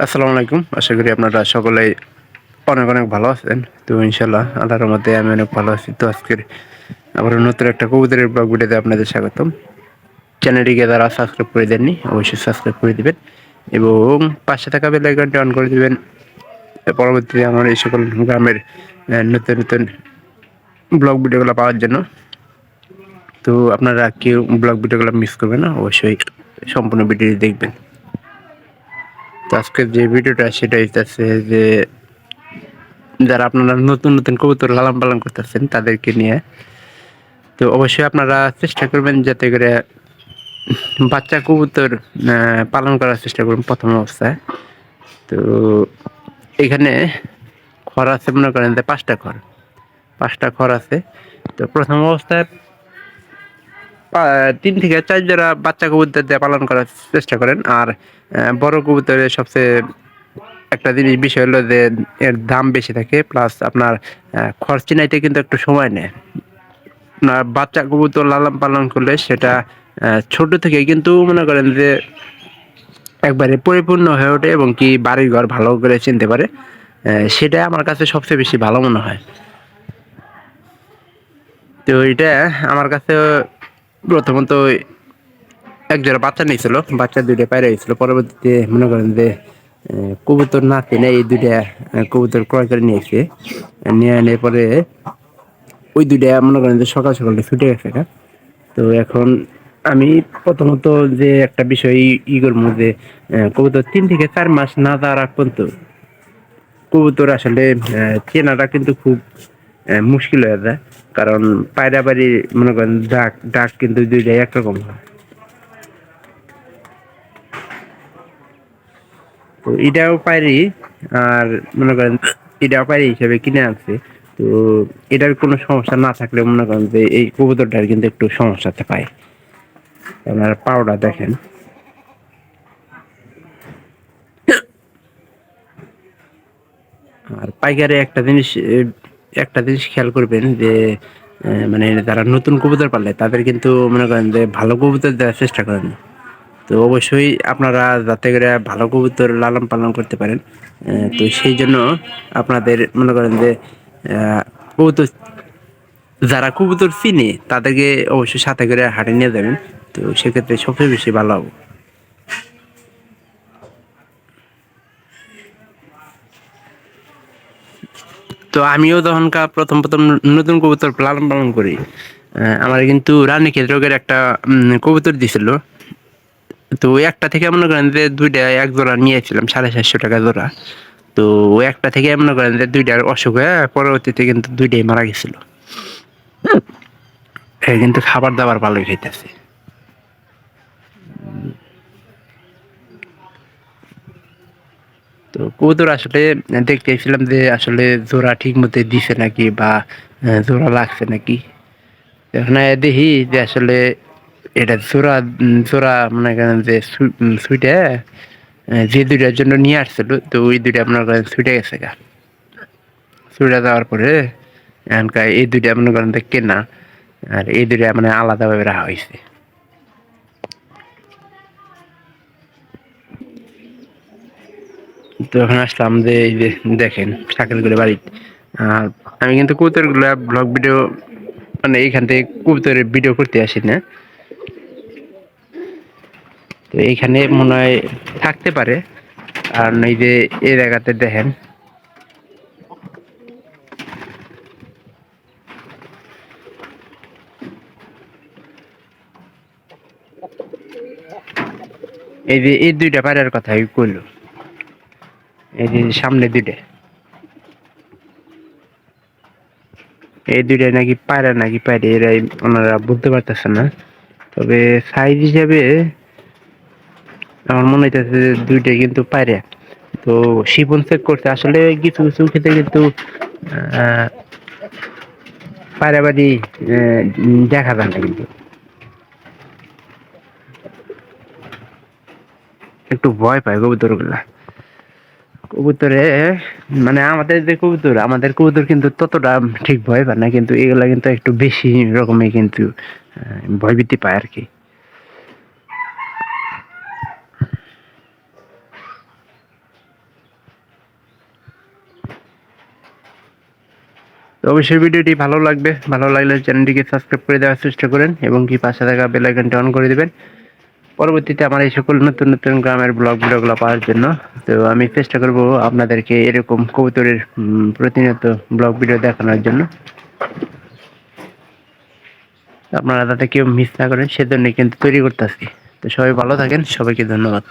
আসসালামু আলাইকুম। আশা করি আপনারা সকলেই অনেক, অনেক ভালো আছেন। তো ইনশাআল্লাহ আল্লাহর রহমতে আমি অনেক ভালো আছি। তো আজকের আবারও নতুন একটা কবুতরের ব্লগ ভিডিওতে আপনাদের স্বাগতম। চ্যানেলটিকে যারা সাবস্ক্রাইব করে দেননি, অবশ্যই সাবস্ক্রাইব করে দিবেন এবং পাশে থাকা বেল আইকনটি অন করে দিবেন। পরবর্তীতে আমার এই সকল গ্রামের নতুন, নতুন ব্লগ ভিডিওগুলো পাওয়ার জন্য। তো আপনারা কেউ ব্লগ ভিডিওগুলো মিস করবেন না। অবশ্যই সম্পূর্ণ ভিডিওটি দেখবেন। তো আজকের যে ভিডিওটা সেটা হইতাছে যে যারা আপনারা নতুন, নতুন কবুতর লালন পালন করতেছেন তাদেরকে নিয়ে। তো অবশ্যই আপনারা চেষ্টা করবেন যাতে করে বাচ্চা কবুতর পালন করার চেষ্টা করুন ১ম অবস্থায়। তো এখানে খড় আছে মনে করেন যে ৫ টা খড়। ৫ টা খড় আছে। তো ১ম অবস্থায় ৩ থেকে ৪ জোড়া বাচ্চা কবুতর দিয়ে পালন করার চেষ্টা করেন। আর বড় কবুতরের সবচেয়ে একটা জিনিস বিষয় হলো যে এর দাম বেশি থাকে প্লাস আপনার খরচ চিনাইতে কিন্তু একটু সময় নেয়। আপনার বাচ্চা কবুতর লালন পালন করলে সেটা ছোট থেকে কিন্তু মনে করেন যে একবারে পরিপূর্ণ হয়ে ওঠে এবং কি বাড়িঘর ভালো করে চিনতে পারে। সেটাই আমার কাছে সবচেয়ে বেশি ভালো মনে হয়। তো এটা আমার কাছে প্রথমত এক জোড়া বাচ্চা নিয়েছিল, বাচ্চা ২ টা পায়রা হয়েছিল। পরবর্তীতে মনে করেন যে কবুতর না কিনে এই ২ টা কবুতর ক্রয় করে নিয়ে এসে নিয়ে আনার পরে ওই ২ টা মনে করেন যে সকাল, সকাল ছুটে গেছে গা। তো এখন আমি প্রথমত যে একটা বিষয় করবো যে কবুতর ৩ থেকে ৪ মাস না যাওয়ার আগ পর্যন্ত কবুতর আসলে চেনাটা কিন্তু খুব মুশকিল হয়ে যায়। কারণ পায়রা বাড়ি মনে করেন ডাক কিন্তু ২ টাই একরকম হয়। তো এটাও পারি আর মনে করেন এটাও পারি হিসেবে কিনে আনছি। তো এটার কোনো সমস্যা না থাকলে মনে করেন যে এই কবুতরটার কিন্তু একটু সমস্যাতে পায়। আপনার পাওটা দেখেন। আর পাইকারে একটা জিনিস খেয়াল করবেন যে মানে যারা নতুন কবুতর পালে তাদের কিন্তু মনে করেন যে ভালো কবুতর দেওয়ার চেষ্টা করেন। তো অবশ্যই আপনারা যাতে করে ভালো কবুতর লালন পালন করতে পারেন তো সেই জন্য আপনাদের মনে করেন যে কবুতর যারা কবুতর চিনে তাদেরকে অবশ্যই সাথে করে হাটে নিয়ে যাবেন। তো সেক্ষেত্রে সবচেয়ে বেশি ভালো হবে। তো আমিও তখনকার প্রথম নতুন কবুতর লালন পালন করি। আমার কিন্তু রানীক্ষেত রোগের একটা কবুতর দিছিল। তো ওই একটা থেকে মনে করেন যে ২ টা এক জোড়া নিয়েছিলাম ৳৪৫০ জোড়া। তো ওই একটা থেকে মনে করেন যে ২ টার অসুখ হয়ে পরবর্তীতে কিন্তু ২ টাই মারা গেছিল। কিন্তু খাবার-দাবার ভালোই খাইতেছে। তো কবুতর আসলে দেখতে চাইছিলাম যে আসলে জোড়া ঠিক মতো দিছে নাকি বা জোড়া লাগছে নাকি। এখন দেখি যে আসলে এটা জোড়া মনে করেন যে ছুইটে যে ২ টার জন্য নিয়ে আসছিল তো ওই ২ টা মনে করেন ছুইটে গেছে গা। ছুইটে যাওয়ার পরে এখনকার এই ২ টা মনে করেন যে কেনা আর এই ২ টা মানে আলাদাভাবে রাখা হইছে। তো এখন আসলাম যে এই যে দেখেন শাকিলগুলো বাড়ি। আর আমি কিন্তু কবুতরগুলা ব্লগ ভিডিও মানে এইখান থেকে কবুতরের ভিডিও করতে আসি না। তো এইখানে মনে হয় থাকতে পারে। আর এই যে এই জায়গাতে দেখেন এই যে এই ২ টা পায়রার কথাই কইল। এই যে সামনে ২ টা। এই ২ টাই নাকি পায়রা নাকি পায়রা এরাই ওনারা বলতে পারতেছে না। তবে সাইজ হিসেবে আমার মনে হইতেছে যে ২ টাই কিন্তু পায়রা। তো শিপন চেক করছে আসলে কিছু, কিছু ক্ষেত্রে কিন্তু আ পায়রা বাড়ি দেখা যায় না কিন্তু। একটু ভয় পায় কবুতরগুলা। কবুতরে মানে আমাদের কবুতর কিন্তু ততটা ঠিক ভয় পায় না কিন্তু এগুলা কিন্তু একটু বেশি রকমের কিন্তু ভয়ভীতি পায় আরকি। তো অবশ্যই ভিডিওটি ভালো লাগবে, ভালো লাগলে চ্যানেলটিকে সাবস্ক্রাইব করে দেওয়ার চেষ্টা করেন এবং কি পাশে থাকা বেল আইকনটি অন করে দিবেন পরবর্তীতে আমার এই সকল নতুন নতুন গ্রামের ব্লগ ভিডিওগুলো পাওয়ার জন্য। তো আমি চেষ্টা করব আপনাদেরকে এরকম কবুতরের প্রতিনিয়ত ব্লগ ভিডিও দেখানোর জন্য, আপনারা যাতে কেউ মিস না করেন সেজন্য কিন্তু তৈরি করতেছি। তো সবাই ভালো থাকেন, সবাইকে ধন্যবাদ।